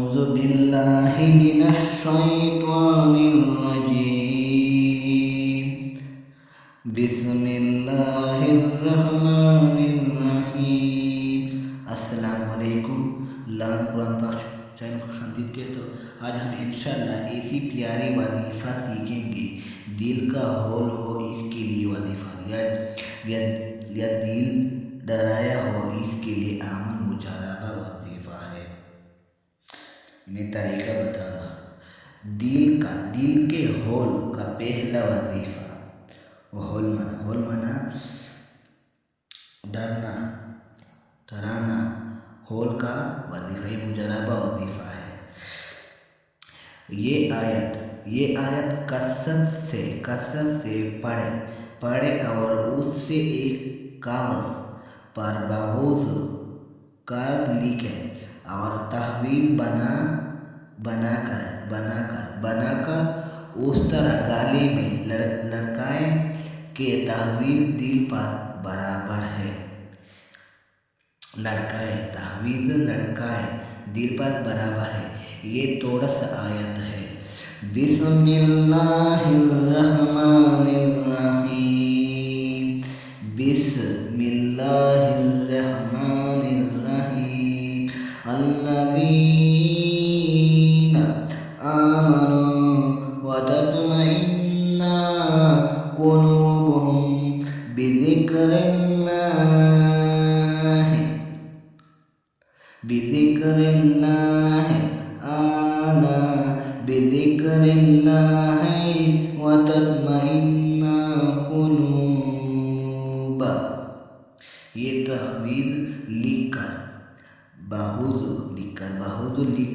أعوذ بالله من الشيطان الرجيم بسم الله الرحمن الرحیم۔ السلام علیکم۔ لرن قرآن پاک چینل کو شاندید کے تو آج ہم انشاءاللہ ایسی پیاری وظیفہ سیکھیں گے، دل کا ہول ہو اس کے لیے وظیفہ، یا دل ڈرایا ہو اس کے لیے آمن مجربہ وظیفہ ہے۔ میں طریقہ بتا رہا ہوں۔ دل کے ہول کا پہلا وظیفہ، ہول منا ڈرنا، ڈرانا، ہول کا وظیفہ، یہ مجربہ وظیفہ ہے۔ یہ آیت کثرت سے پڑھے اور اس سے ایک کاغذ پر بحوظ کر لکھے اور تحویل بنا کر اس طرح گالے میں لڑکائیں کہ تحویل دل پر برابر ہے۔ دل پر برابر ہے۔ یہ تھوڑا سا آیت ہے۔ بسم اللہ الرحمن الرحیم، بسم اللہ الرحمن الرحیم، الذین آمنوا وتطمئن قلوبهم بذکر اللہ الا بذکر اللہ وتطمئن قلوب۔ یہ تحویل لکھ کر بحوظ لکھ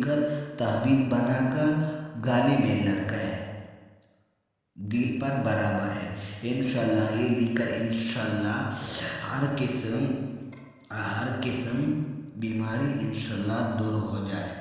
کر تحویل بنا کر گالے میں لڑکائے، دل پر برابر ہے۔ انشاءاللہ یہ لکھ کر انشاءاللہ ہر قسم بیماری انشاءاللہ دور ہو جائے۔